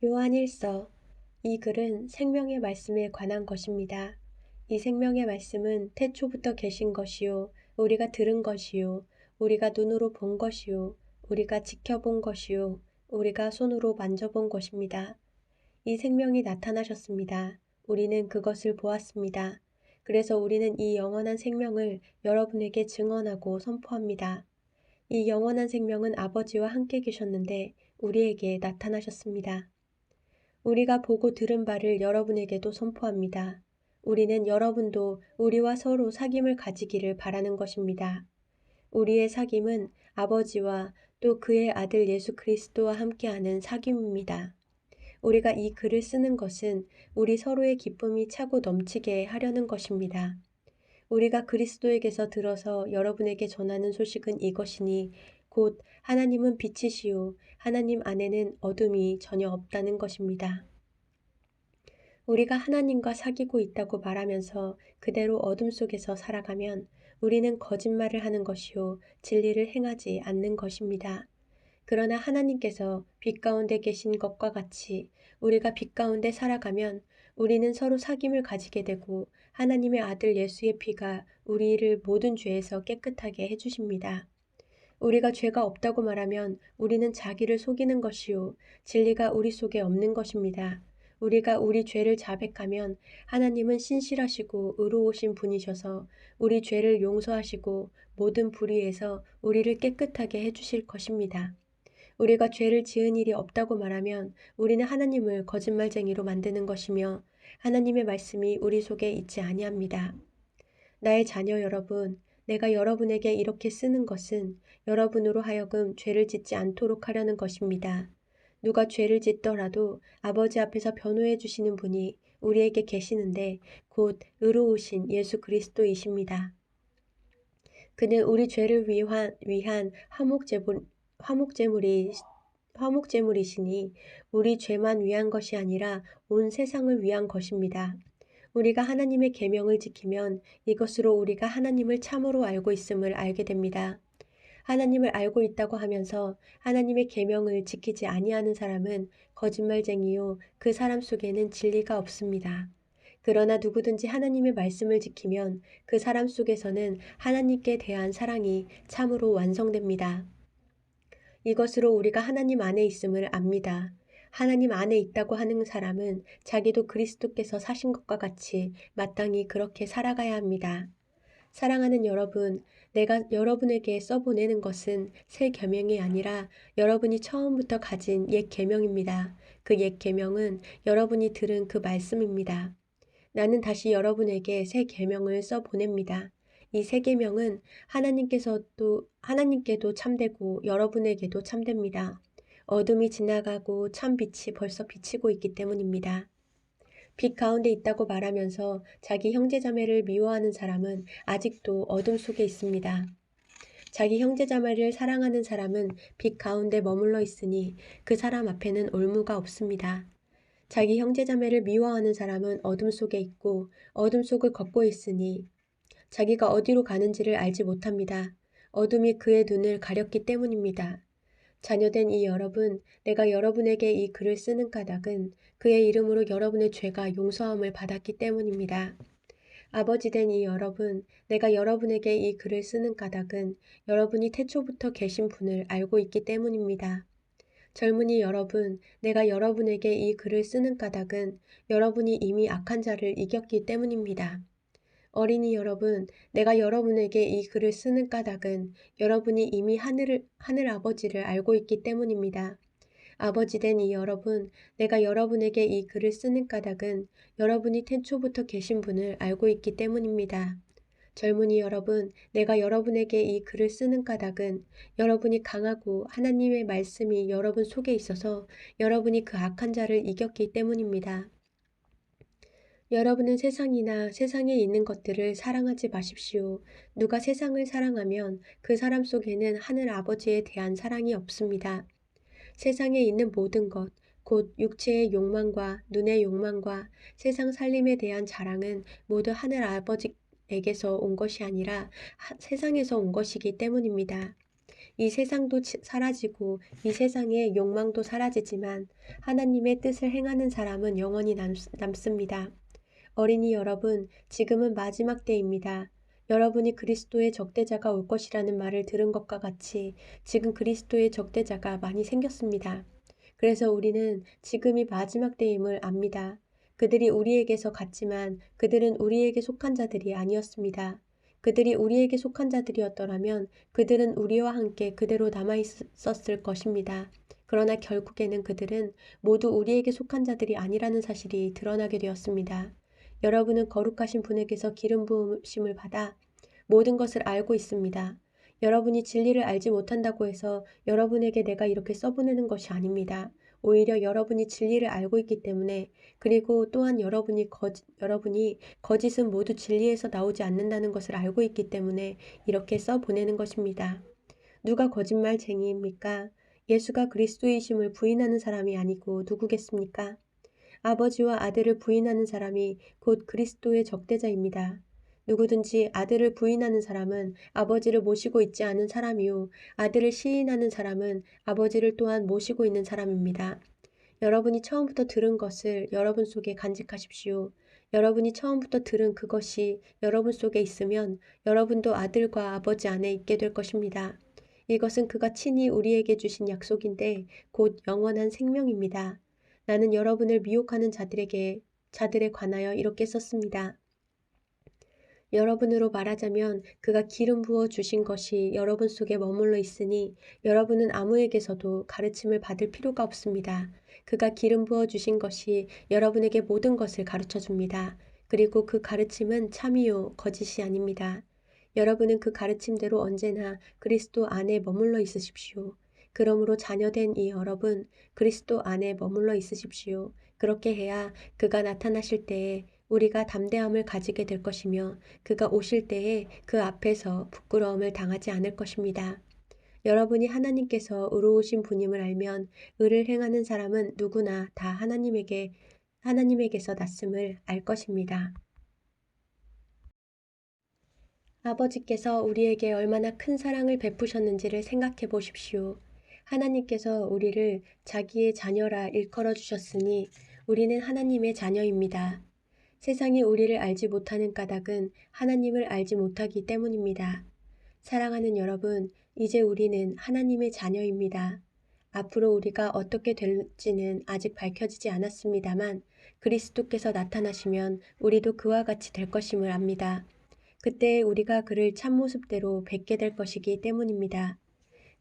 요한일서. 이 글은 생명의 말씀에 관한 것입니다. 이 생명의 말씀은 태초부터 계신 것이요 우리가 들은 것이요 우리가 눈으로 본 것이요 우리가 지켜본 것이요 우리가 손으로 만져본 것입니다. 이 생명이 나타나셨습니다. 우리는 그것을 보았습니다. 그래서 우리는 이 영원한 생명을 여러분에게 증언하고 선포합니다. 이 영원한 생명은 아버지와 함께 계셨는데 우리에게 나타나셨습니다. 우리가 보고 들은 바를 여러분에게도 선포합니다. 우리는 여러분도 우리와 서로 사귐을 가지기를 바라는 것입니다. 우리의 사귐은 아버지와 또 그의 아들 예수 그리스도와 함께하는 사귐입니다. 우리가 이 글을 쓰는 것은 우리 서로의 기쁨이 차고 넘치게 하려는 것입니다. 우리가 그리스도에게서 들어서 여러분에게 전하는 소식은 이것이니 곧 하나님은 빛이시요 하나님 안에는 어둠이 전혀 없다는 것입니다. 우리가 하나님과 사귀고 있다고 말하면서 그대로 어둠 속에서 살아가면 우리는 거짓말을 하는 것이요 진리를 행하지 않는 것입니다. 그러나 하나님께서 빛 가운데 계신 것과 같이 우리가 빛 가운데 살아가면 우리는 서로 사귐을 가지게 되고 하나님의 아들 예수의 피가 우리를 모든 죄에서 깨끗하게 해주십니다. 우리가 죄가 없다고 말하면 우리는 자기를 속이는 것이요 진리가 우리 속에 없는 것입니다. 우리가 우리 죄를 자백하면 하나님은 신실하시고 의로우신 분이셔서 우리 죄를 용서하시고 모든 불의에서 우리를 깨끗하게 해주실 것입니다. 우리가 죄를 지은 일이 없다고 말하면 우리는 하나님을 거짓말쟁이로 만드는 것이며 하나님의 말씀이 우리 속에 있지 아니합니다. 나의 자녀 여러분, 내가 여러분에게 이렇게 쓰는 것은 여러분으로 하여금 죄를 짓지 않도록 하려는 것입니다. 누가 죄를 짓더라도 아버지 앞에서 변호해 주시는 분이 우리에게 계시는데 곧 의로우신 예수 그리스도이십니다. 그는 우리 죄를 위한 화목제물이시니 우리 죄만 위한 것이 아니라 온 세상을 위한 것입니다. 우리가 하나님의 계명을 지키면 이것으로 우리가 하나님을 참으로 알고 있음을 알게 됩니다. 하나님을 알고 있다고 하면서 하나님의 계명을 지키지 아니하는 사람은 거짓말쟁이요 그 사람 속에는 진리가 없습니다. 그러나 누구든지 하나님의 말씀을 지키면 그 사람 속에서는 하나님께 대한 사랑이 참으로 완성됩니다. 이것으로 우리가 하나님 안에 있음을 압니다. 하나님 안에 있다고 하는 사람은 자기도 그리스도께서 사신 것과 같이 마땅히 그렇게 살아가야 합니다. 사랑하는 여러분, 내가 여러분에게 써보내는 것은 새 계명이 아니라 여러분이 처음부터 가진 옛 계명입니다. 그 옛 계명은 여러분이 들은 그 말씀입니다. 나는 다시 여러분에게 새 계명을 써보냅니다. 이 새 계명은 하나님께도 참되고 여러분에게도 참됩니다. 어둠이 지나가고 참 빛이 벌써 비치고 있기 때문입니다. 빛 가운데 있다고 말하면서 자기 형제자매를 미워하는 사람은 아직도 어둠 속에 있습니다. 자기 형제자매를 사랑하는 사람은 빛 가운데 머물러 있으니 그 사람 앞에는 올무가 없습니다. 자기 형제자매를 미워하는 사람은 어둠 속에 있고 어둠 속을 걷고 있으니 자기가 어디로 가는지를 알지 못합니다. 어둠이 그의 눈을 가렸기 때문입니다. 자녀된 이 여러분, 내가 여러분에게 이 글을 쓰는 까닭은 그의 이름으로 여러분의 죄가 용서함을 받았기 때문입니다. 아버지 된 이 여러분, 내가 여러분에게 이 글을 쓰는 까닭은 여러분이 태초부터 계신 분을 알고 있기 때문입니다. 젊은이 여러분, 내가 여러분에게 이 글을 쓰는 까닭은 여러분이 이미 악한 자를 이겼기 때문입니다. 어린이 여러분, 내가 여러분에게 이 글을 쓰는 까닭은 여러분이 이미 하늘 아버지를 알고 있기 때문입니다. 아버지 된 이 여러분, 내가 여러분에게 이 글을 쓰는 까닭은 여러분이 태초부터 계신 분을 알고 있기 때문입니다. 젊은이 여러분, 내가 여러분에게 이 글을 쓰는 까닭은 여러분이 강하고 하나님의 말씀이 여러분 속에 있어서 여러분이 그 악한 자를 이겼기 때문입니다. 여러분은 세상이나 세상에 있는 것들을 사랑하지 마십시오. 누가 세상을 사랑하면 그 사람 속에는 하늘 아버지에 대한 사랑이 없습니다. 세상에 있는 모든 것, 곧 육체의 욕망과 눈의 욕망과 세상 살림에 대한 자랑은 모두 하늘 아버지에게서 온 것이 아니라 세상에서 온 것이기 때문입니다. 이 세상도 사라지고 이 세상의 욕망도 사라지지만 하나님의 뜻을 행하는 사람은 영원히 남습니다. 어린이 여러분, 지금은 마지막 때입니다. 여러분이 그리스도의 적대자가 올 것이라는 말을 들은 것과 같이 지금 그리스도의 적대자가 많이 생겼습니다. 그래서 우리는 지금이 마지막 때임을 압니다. 그들이 우리에게서 갔지만 그들은 우리에게 속한 자들이 아니었습니다. 그들이 우리에게 속한 자들이었더라면 그들은 우리와 함께 그대로 남아있었을 것입니다. 그러나 결국에는 그들은 모두 우리에게 속한 자들이 아니라는 사실이 드러나게 되었습니다. 여러분은 거룩하신 분에게서 기름 부으심을 받아 모든 것을 알고 있습니다. 여러분이 진리를 알지 못한다고 해서 여러분에게 내가 이렇게 써보내는 것이 아닙니다. 오히려 여러분이 진리를 알고 있기 때문에 그리고 또한 여러분이 거짓은 모두 진리에서 나오지 않는다는 것을 알고 있기 때문에 이렇게 써보내는 것입니다. 누가 거짓말쟁이입니까? 예수가 그리스도이심을 부인하는 사람이 아니고 누구겠습니까? 아버지와 아들을 부인하는 사람이 곧 그리스도의 적대자입니다. 누구든지 아들을 부인하는 사람은 아버지를 모시고 있지 않은 사람이요 아들을 시인하는 사람은 아버지를 또한 모시고 있는 사람입니다. 여러분이 처음부터 들은 것을 여러분 속에 간직하십시오. 여러분이 처음부터 들은 그것이 여러분 속에 있으면 여러분도 아들과 아버지 안에 있게 될 것입니다. 이것은 그가 친히 우리에게 주신 약속인데 곧 영원한 생명입니다. 나는 여러분을 미혹하는 자들에 관하여 이렇게 썼습니다. 여러분으로 말하자면 그가 기름 부어 주신 것이 여러분 속에 머물러 있으니 여러분은 아무에게서도 가르침을 받을 필요가 없습니다. 그가 기름 부어 주신 것이 여러분에게 모든 것을 가르쳐 줍니다. 그리고 그 가르침은 참이요 거짓이 아닙니다. 여러분은 그 가르침대로 언제나 그리스도 안에 머물러 있으십시오. 그러므로 자녀된 이 여러분, 그리스도 안에 머물러 있으십시오. 그렇게 해야 그가 나타나실 때에 우리가 담대함을 가지게 될 것이며 그가 오실 때에 그 앞에서 부끄러움을 당하지 않을 것입니다. 여러분이 하나님께서 의로우신 분임을 알면 의를 행하는 사람은 누구나 다 하나님에게서 났음을 알 것입니다. 아버지께서 우리에게 얼마나 큰 사랑을 베푸셨는지를 생각해 보십시오. 하나님께서 우리를 자기의 자녀라 일컬어 주셨으니 우리는 하나님의 자녀입니다. 세상이 우리를 알지 못하는 까닭은 하나님을 알지 못하기 때문입니다. 사랑하는 여러분, 이제 우리는 하나님의 자녀입니다. 앞으로 우리가 어떻게 될지는 아직 밝혀지지 않았습니다만 그리스도께서 나타나시면 우리도 그와 같이 될 것임을 압니다. 그때 우리가 그를 참모습대로 뵙게 될 것이기 때문입니다.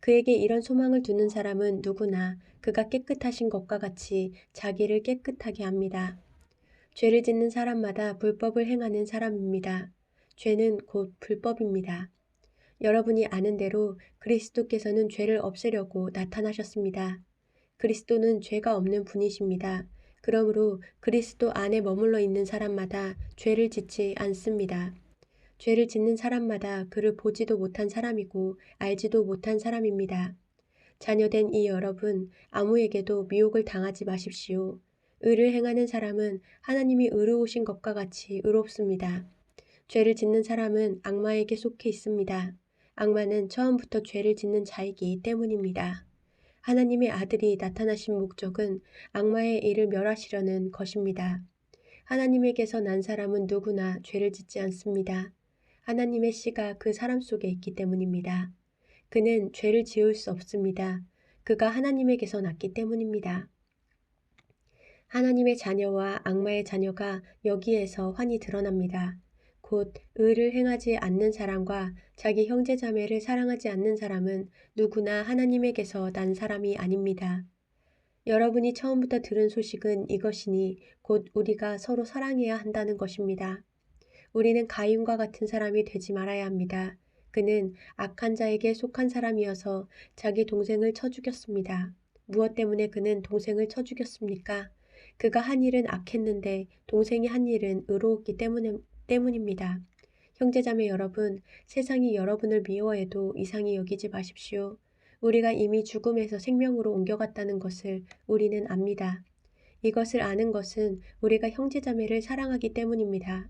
그에게 이런 소망을 두는 사람은 누구나 그가 깨끗하신 것과 같이 자기를 깨끗하게 합니다. 죄를 짓는 사람마다 불법을 행하는 사람입니다. 죄는 곧 불법입니다. 여러분이 아는 대로 그리스도께서는 죄를 없애려고 나타나셨습니다. 그리스도는 죄가 없는 분이십니다. 그러므로 그리스도 안에 머물러 있는 사람마다 죄를 짓지 않습니다. 죄를 짓는 사람마다 그를 보지도 못한 사람이고 알지도 못한 사람입니다. 자녀된 이 여러분, 아무에게도 미혹을 당하지 마십시오. 의를 행하는 사람은 하나님이 의로우신 것과 같이 의롭습니다. 죄를 짓는 사람은 악마에게 속해 있습니다. 악마는 처음부터 죄를 짓는 자이기 때문입니다. 하나님의 아들이 나타나신 목적은 악마의 일을 멸하시려는 것입니다. 하나님에게서 난 사람은 누구나 죄를 짓지 않습니다. 하나님의 씨가 그 사람 속에 있기 때문입니다. 그는 죄를 지을 수 없습니다. 그가 하나님에게서 났기 때문입니다. 하나님의 자녀와 악마의 자녀가 여기에서 환히 드러납니다. 곧 의를 행하지 않는 사람과 자기 형제자매를 사랑하지 않는 사람은 누구나 하나님에게서 난 사람이 아닙니다. 여러분이 처음부터 들은 소식은 이것이니 곧 우리가 서로 사랑해야 한다는 것입니다. 우리는 가인과 같은 사람이 되지 말아야 합니다. 그는 악한 자에게 속한 사람이어서 자기 동생을 쳐 죽였습니다. 무엇 때문에 그는 동생을 쳐 죽였습니까? 그가 한 일은 악했는데 동생이 한 일은 의로웠기 때문입니다. 형제자매 여러분, 세상이 여러분을 미워해도 이상히 여기지 마십시오. 우리가 이미 죽음에서 생명으로 옮겨갔다는 것을 우리는 압니다. 이것을 아는 것은 우리가 형제자매를 사랑하기 때문입니다.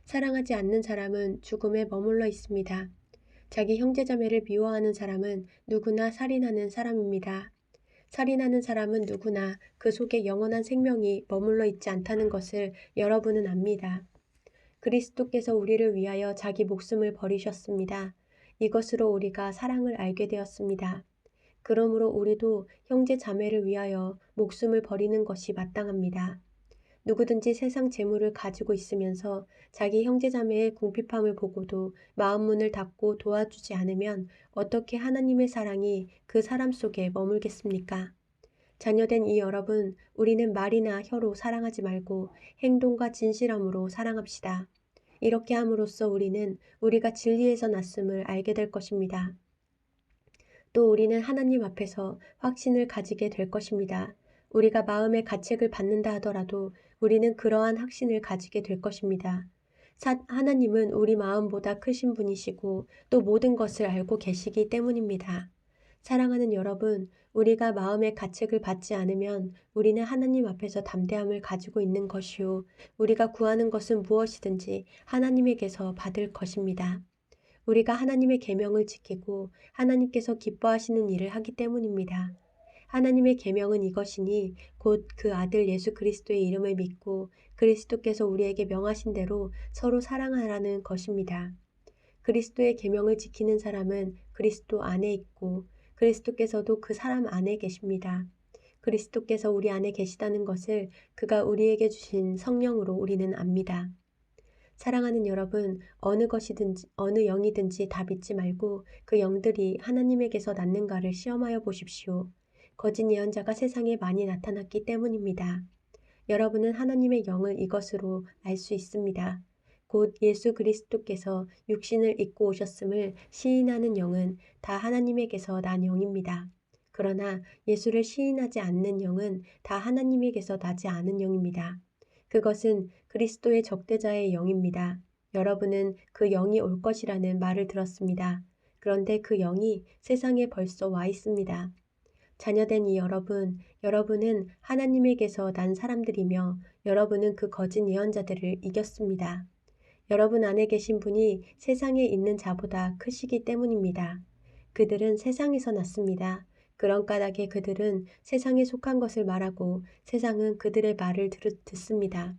사랑하지 않는 사람은 죽음에 머물러 있습니다. 자기 형제자매를 미워하는 사람은 누구나 살인하는 사람입니다. 살인하는 사람은 누구나 그 속에 영원한 생명이 머물러 있지 않다는 것을 여러분은 압니다. 그리스도께서 우리를 위하여 자기 목숨을 버리셨습니다. 이것으로 우리가 사랑을 알게 되었습니다. 그러므로 우리도 형제 자매를 위하여 목숨을 버리는 것이 마땅합니다. 누구든지 세상 재물을 가지고 있으면서 자기 형제자매의 궁핍함을 보고도 마음 문을 닫고 도와주지 않으면 어떻게 하나님의 사랑이 그 사람 속에 머물겠습니까? 자녀된 이 여러분, 우리는 말이나 혀로 사랑하지 말고 행동과 진실함으로 사랑합시다. 이렇게 함으로써 우리는 우리가 진리에서 났음을 알게 될 것입니다. 또 우리는 하나님 앞에서 확신을 가지게 될 것입니다. 우리가 마음의 가책을 받는다 하더라도 우리는 그러한 확신을 가지게 될 것입니다. 하나님은 우리 마음보다 크신 분이시고 또 모든 것을 알고 계시기 때문입니다. 사랑하는 여러분, 우리가 마음의 가책을 받지 않으면 우리는 하나님 앞에서 담대함을 가지고 있는 것이요. 우리가 구하는 것은 무엇이든지 하나님에게서 받을 것입니다. 우리가 하나님의 계명을 지키고 하나님께서 기뻐하시는 일을 하기 때문입니다. 하나님의 계명은 이것이니 곧 그 아들 예수 그리스도의 이름을 믿고 그리스도께서 우리에게 명하신 대로 서로 사랑하라는 것입니다. 그리스도의 계명을 지키는 사람은 그리스도 안에 있고 그리스도께서도 그 사람 안에 계십니다. 그리스도께서 우리 안에 계시다는 것을 그가 우리에게 주신 성령으로 우리는 압니다. 사랑하는 여러분, 어느 영이든지 다 믿지 말고 그 영들이 하나님에게서 났는가를 시험하여 보십시오. 거짓 예언자가 세상에 많이 나타났기 때문입니다. 여러분은 하나님의 영을 이것으로 알 수 있습니다. 곧 예수 그리스도께서 육신을 입고 오셨음을 시인하는 영은 다 하나님에게서 난 영입니다. 그러나 예수를 시인하지 않는 영은 다 하나님에게서 나지 않은 영입니다. 그것은 그리스도의 적대자의 영입니다. 여러분은 그 영이 올 것이라는 말을 들었습니다. 그런데 그 영이 세상에 벌써 와 있습니다. 자녀된 이 여러분은 하나님에게서 난 사람들이며 여러분은 그 거짓 예언자들을 이겼습니다. 여러분 안에 계신 분이 세상에 있는 자보다 크시기 때문입니다. 그들은 세상에서 났습니다. 그런 까닭에 그들은 세상에 속한 것을 말하고 세상은 그들의 말을 듣습니다.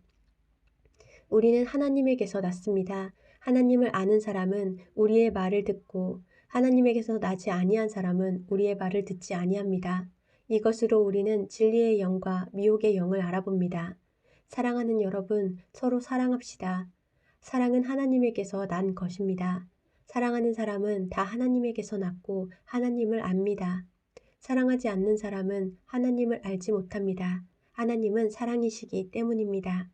우리는 하나님에게서 났습니다. 하나님을 아는 사람은 우리의 말을 듣고 하나님에게서 나지 아니한 사람은 우리의 말을 듣지 아니합니다. 이것으로 우리는 진리의 영과 미혹의 영을 알아봅니다. 사랑하는 여러분, 서로 사랑합시다. 사랑은 하나님에게서 난 것입니다. 사랑하는 사람은 다 하나님에게서 났고 하나님을 압니다. 사랑하지 않는 사람은 하나님을 알지 못합니다. 하나님은 사랑이시기 때문입니다.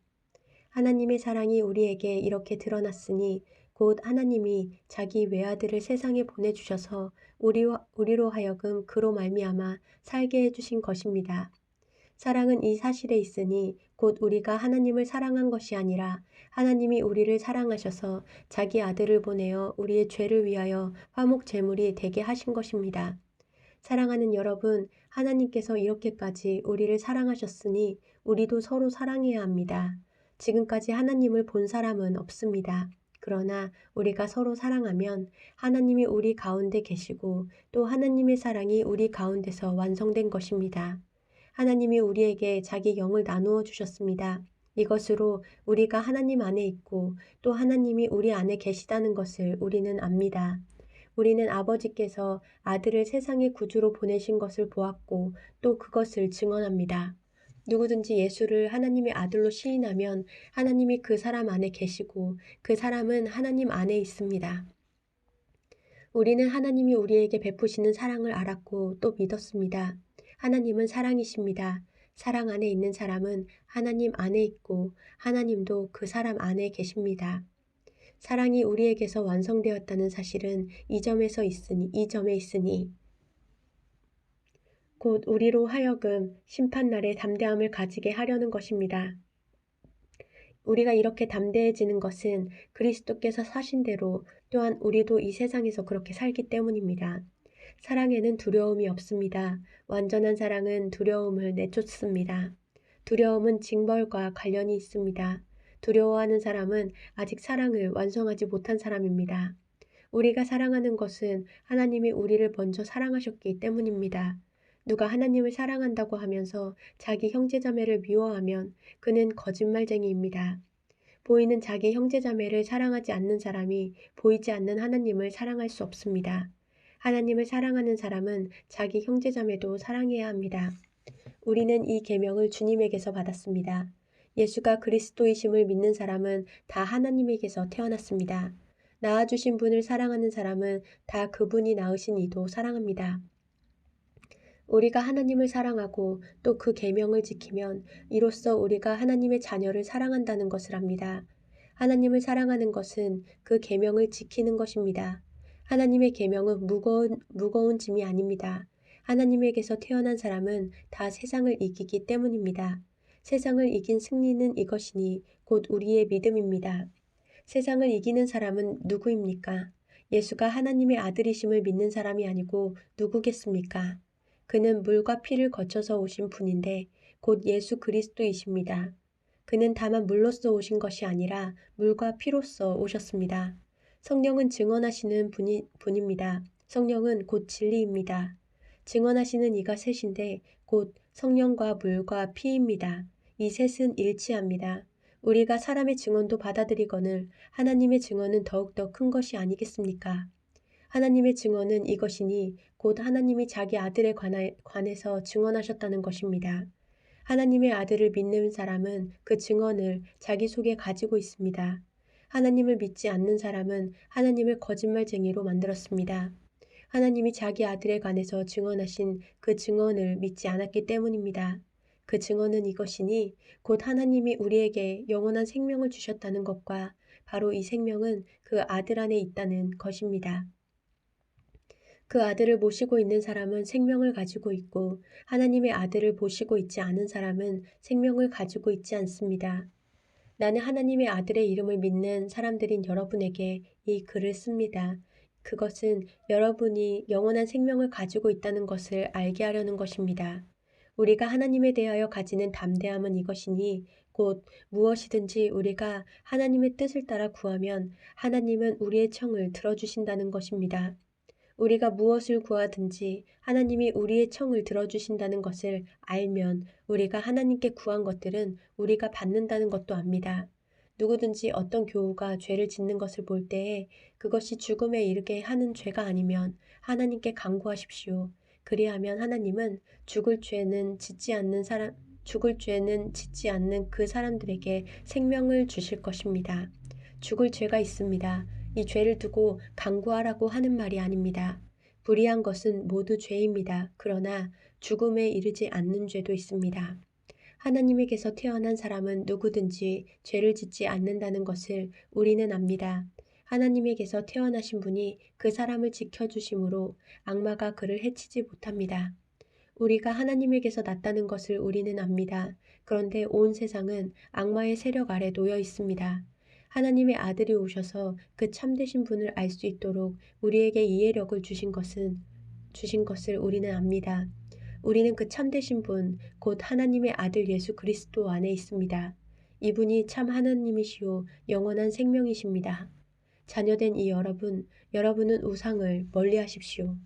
하나님의 사랑이 우리에게 이렇게 드러났으니 곧 하나님이 자기 외아들을 세상에 보내주셔서 우리로 하여금 그로 말미암아 살게 해주신 것입니다. 사랑은 이 사실에 있으니 곧 우리가 하나님을 사랑한 것이 아니라 하나님이 우리를 사랑하셔서 자기 아들을 보내어 우리의 죄를 위하여 화목 제물이 되게 하신 것입니다. 사랑하는 여러분, 하나님께서 이렇게까지 우리를 사랑하셨으니 우리도 서로 사랑해야 합니다. 지금까지 하나님을 본 사람은 없습니다. 그러나 우리가 서로 사랑하면 하나님이 우리 가운데 계시고 또 하나님의 사랑이 우리 가운데서 완성된 것입니다. 하나님이 우리에게 자기 영을 나누어 주셨습니다. 이것으로 우리가 하나님 안에 있고 또 하나님이 우리 안에 계시다는 것을 우리는 압니다. 우리는 아버지께서 아들을 세상의 구주로 보내신 것을 보았고 또 그것을 증언합니다. 누구든지 예수를 하나님의 아들로 시인하면 하나님이 그 사람 안에 계시고 그 사람은 하나님 안에 있습니다. 우리는 하나님이 우리에게 베푸시는 사랑을 알았고 또 믿었습니다. 하나님은 사랑이십니다. 사랑 안에 있는 사람은 하나님 안에 있고 하나님도 그 사람 안에 계십니다. 사랑이 우리에게서 완성되었다는 사실은 이 점에 있으니 곧 우리로 하여금 심판날에 담대함을 가지게 하려는 것입니다. 우리가 이렇게 담대해지는 것은 그리스도께서 사신 대로 또한 우리도 이 세상에서 그렇게 살기 때문입니다. 사랑에는 두려움이 없습니다. 완전한 사랑은 두려움을 내쫓습니다. 두려움은 징벌과 관련이 있습니다. 두려워하는 사람은 아직 사랑을 완성하지 못한 사람입니다. 우리가 사랑하는 것은 하나님이 우리를 먼저 사랑하셨기 때문입니다. 누가 하나님을 사랑한다고 하면서 자기 형제자매를 미워하면 그는 거짓말쟁이입니다. 보이는 자기 형제자매를 사랑하지 않는 사람이 보이지 않는 하나님을 사랑할 수 없습니다. 하나님을 사랑하는 사람은 자기 형제자매도 사랑해야 합니다. 우리는 이 계명을 주님에게서 받았습니다. 예수가 그리스도이심을 믿는 사람은 다 하나님에게서 태어났습니다. 낳아주신 분을 사랑하는 사람은 다 그분이 낳으신 이도 사랑합니다. 우리가 하나님을 사랑하고 또 그 계명을 지키면 이로써 우리가 하나님의 자녀를 사랑한다는 것을 압니다. 하나님을 사랑하는 것은 그 계명을 지키는 것입니다. 하나님의 계명은 무거운 짐이 아닙니다. 하나님에게서 태어난 사람은 다 세상을 이기기 때문입니다. 세상을 이긴 승리는 이것이니 곧 우리의 믿음입니다. 세상을 이기는 사람은 누구입니까? 예수가 하나님의 아들이심을 믿는 사람이 아니고 누구겠습니까? 그는 물과 피를 거쳐서 오신 분인데 곧 예수 그리스도이십니다. 그는 다만 물로써 오신 것이 아니라 물과 피로써 오셨습니다. 성령은 증언하시는 분입니다. 성령은 곧 진리입니다. 증언하시는 이가 셋인데 곧 성령과 물과 피입니다. 이 셋은 일치합니다. 우리가 사람의 증언도 받아들이거늘 하나님의 증언은 더욱더 큰 것이 아니겠습니까? 하나님의 증언은 이것이니 곧 하나님이 자기 아들에 관해서 증언하셨다는 것입니다. 하나님의 아들을 믿는 사람은 그 증언을 자기 속에 가지고 있습니다. 하나님을 믿지 않는 사람은 하나님을 거짓말쟁이로 만들었습니다. 하나님이 자기 아들에 관해서 증언하신 그 증언을 믿지 않았기 때문입니다. 그 증언은 이것이니 곧 하나님이 우리에게 영원한 생명을 주셨다는 것과 바로 이 생명은 그 아들 안에 있다는 것입니다. 그 아들을 모시고 있는 사람은 생명을 가지고 있고 하나님의 아들을 모시고 있지 않은 사람은 생명을 가지고 있지 않습니다. 나는 하나님의 아들의 이름을 믿는 사람들인 여러분에게 이 글을 씁니다. 그것은 여러분이 영원한 생명을 가지고 있다는 것을 알게 하려는 것입니다. 우리가 하나님에 대하여 가지는 담대함은 이것이니 곧 무엇이든지 우리가 하나님의 뜻을 따라 구하면 하나님은 우리의 청을 들어주신다는 것입니다. 우리가 무엇을 구하든지 하나님이 우리의 청을 들어주신다는 것을 알면 우리가 하나님께 구한 것들은 우리가 받는다는 것도 압니다. 누구든지 어떤 교우가 죄를 짓는 것을 볼 때에 그것이 죽음에 이르게 하는 죄가 아니면 하나님께 간구하십시오. 그리하면 하나님은 죽을 죄는 짓지 않는 그 사람들에게 생명을 주실 것입니다. 죽을 죄가 있습니다. 이 죄를 두고 간구하라고 하는 말이 아닙니다. 불의한 것은 모두 죄입니다. 그러나 죽음에 이르지 않는 죄도 있습니다. 하나님에게서 태어난 사람은 누구든지 죄를 짓지 않는다는 것을 우리는 압니다. 하나님에게서 태어나신 분이 그 사람을 지켜주심으로 악마가 그를 해치지 못합니다. 우리가 하나님에게서 났다는 것을 우리는 압니다. 그런데 온 세상은 악마의 세력 아래 놓여 있습니다. 하나님의 아들이 오셔서 그 참되신 분을 알 수 있도록 우리에게 이해력을 주신 것을 우리는 압니다. 우리는 그 참되신 분, 곧 하나님의 아들 예수 그리스도 안에 있습니다. 이분이 참 하나님이시요 영원한 생명이십니다. 자녀된 이 여러분은 우상을 멀리 하십시오.